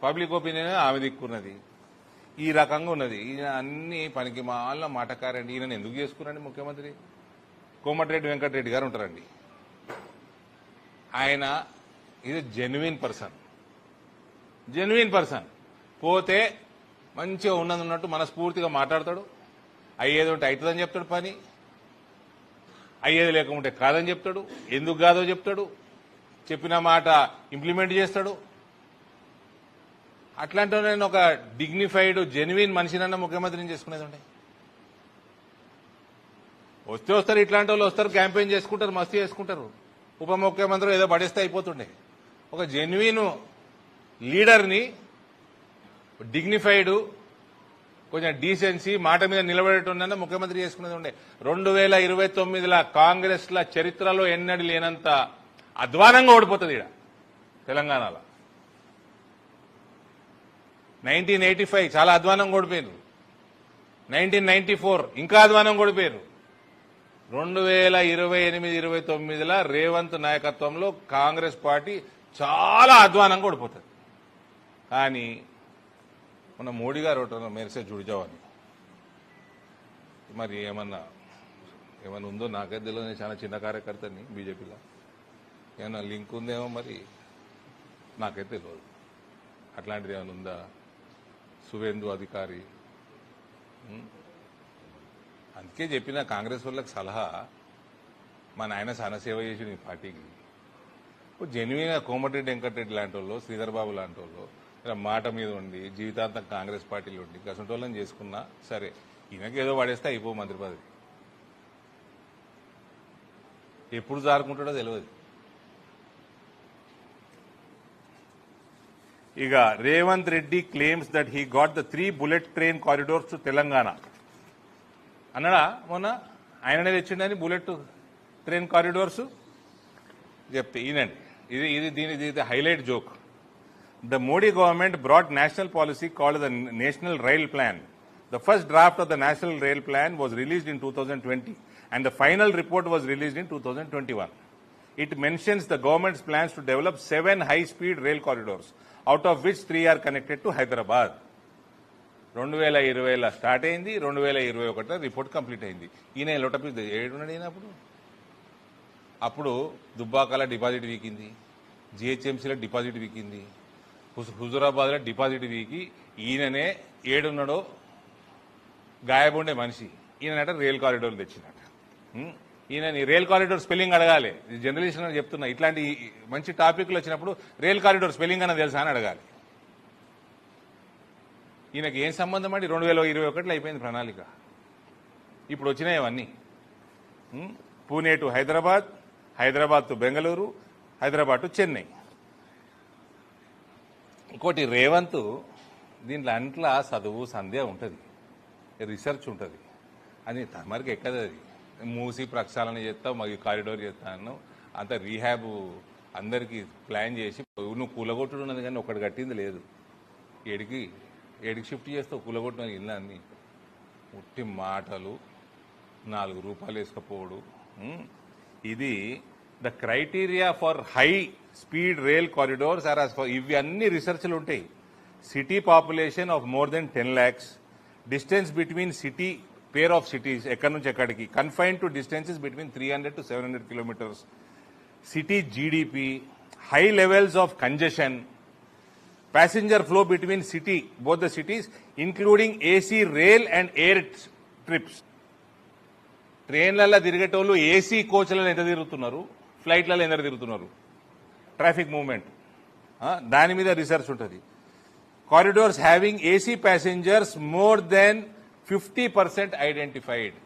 Public opinion ఆమె దిక్కున్నది, ఈ రకంగా ఉన్నది. ఈయన అన్ని పనికి మాల మాటకారండి. ఈయనను ఎందుకు చేసుకున్నాండి ముఖ్యమంత్రి? కోమటిరెడ్డి వెంకటరెడ్డి గారు ఉంటారండి. ఆయన ఇది జెన్యున్ పర్సన్. పోతే మంచిగా ఉన్నట్టు మనస్ఫూర్తిగా మాట్లాడతాడు. అయ్యేది ఉంటే అవుతుందని చెప్తాడు పని, అయ్యేది లేకుంటే కాదని చెప్తాడు, ఎందుకు కాదో చెప్తాడు, చెప్పిన మాట ఇంప్లిమెంట్ చేస్తాడు. అట్లాంటి నేను ఒక డిగ్నిఫైడ్ జెన్యున్ మనిషినన్నా ముఖ్యమంత్రిని చేసుకునేది ఉండే. వస్తారు, ఇట్లాంటి వాళ్ళు వస్తారు, క్యాంపెయిన్ చేసుకుంటారు, మస్తీ చేసుకుంటారు. ఉప ముఖ్యమంత్రి ఏదో పడేస్తే అయిపోతుండే. ఒక జెన్యున్ లీడర్ని, డిగ్నిఫైడ్, కొంచెం డీసెన్సీ, మాట మీద నిలబడేటోనన్నా ముఖ్యమంత్రి చేసుకునేది ఉండే. 2029 కాంగ్రెస్ల చరిత్రలో ఎన్నడూ లేనంత అధ్వానంగా ఓడిపోతుంది ఇక్కడ తెలంగాణలో. 1985 చాలా అధ్వానంగా ఓడిపోయారు. 1994 ఇంకా అధ్వానంగా ఓడిపోయారు. 2028-29 రేవంత్ నాయకత్వంలో కాంగ్రెస్ పార్టీ చాలా అధ్వానంగా ఓడిపోతుంది. కానీ మన మోడీ గారు ఒకటి మెరిసే జుడిజావని, మరి ఏమన్నా ఉందో నాకైతే తెలియదు. చాలా చిన్న కార్యకర్తని బీజేపీలో, ఏమన్నా లింక్ ఉందేమో మరి నాకైతే తెలియదు. అట్లాంటిది ఏమైనా ఉందా? సువేందు అధికారి. అందుకే చెప్పిన కాంగ్రెస్ వాళ్ళకి సలహా, మా నాయన సనసేవ చేసి ఈ పార్టీకి జెన్యున్గా కోమటిరెడ్డి వెంకటరెడ్డి లాంటి వాళ్ళు, శ్రీధర్ బాబు లాంటి వాళ్ళు ఇలా మాట మీద ఉండి జీవితాంతం కాంగ్రెస్ పార్టీలో ఉండి గసంటోళ్ళని చేసుకున్నా సరే, ఈయనకి ఏదో పడేస్తే అయిపో మంత్రి పదవి. ఎప్పుడు జారుకుంటాడో తెలియదు. ఇక Revanth Reddy claims that he got the 3 bullet train corridors to Telangana అన్నాడా మొన్న? ఆయననే తెచ్చిండని బుల్లెట్ ట్రైన్ కారిడోర్స్ చెప్తే ఈయనండి. ఇది highlight joke. The Modi government brought national policy called the National Rail Plan. The first draft of the National Rail Plan was released in 2020 and the final report was released in 2021. It mentions the government's plans to develop 7 high-speed rail corridors, out of which 3 are connected to Hyderabad. 2020లో start అయింది, 2021లో report complete అయింది. ఈయన లోటపి ఏడున్నాడు. ఈయన అప్పుడు దుబ్బాకల deposit వీకింది, జిహెచ్ఎంసీలో deposit వీకింది, హుజూరాబాద్లో deposit వీకి ఈయననే ఏడున్నాడో గాయబుండే మనిషి. ఈయనట rail corridor తెచ్చినట్ట. ఈయన రైల్ కారిడోర్ స్పెల్లింగ్ అడగాలి. జర్నలిస్ట్ అని చెప్తున్నా, ఇట్లాంటి మంచి టాపిక్లు వచ్చినప్పుడు రైల్ కారిడోర్ స్పెల్లింగ్ అన్న తెలుసా అని అడగాలి. ఈయనకి ఏం సంబంధం అండి? 2021లో అయిపోయింది ప్రణాళిక. ఇప్పుడు వచ్చినాయి అవన్నీ. Pune to Hyderabad, Hyderabad to Bengaluru, Hyderabad to Chennai. ఇంకోటి రేవంత్ దీంట్లో అంట్లా చదువు సంధ్య ఉంటుంది, రీసెర్చ్ ఉంటుంది. అది తమరికి ఎక్కదు. అది మూసి ప్రక్షాళన చేస్తావు, మరి కారిడోర్ చేస్తాను, అంత రీహాబ్ అందరికీ ప్లాన్ చేసి నువ్వు కూలగొట్టుడు ఉన్నది కానీ ఒకటి కట్టింది లేదు. ఏడికి షిఫ్ట్ చేస్తావు కూలగొట్టిన ఇల్లు అన్ని ఉట్టి మాటలు, 4 రూపాయలు వేసుకపోవడు. ఇది the criteria for high speed rail corridors are ఇవి అన్ని రీసెర్చ్లు ఉంటాయి. City population of more than 10 lakhs, distance between city pair of cities ఎక్కడి నుంచి ఎక్కడికి, confine to distances between 300 to 700 kilometers, city GDP, high levels of congestion, passenger flow between both the cities, including AC rail and air trips. ట్రైన్లలో తిరిగేటోళ్ళు AC కోచ్లలో ఎంత తిరుగుతున్నారు, ఫ్లైట్లలో ఎంత తిరుగుతున్నారు, ట్రాఫిక్ మూవ్మెంట్, దాని మీద రీసెర్చ్ ఉంటుంది. Corridors having AC passengers more than 50% identified.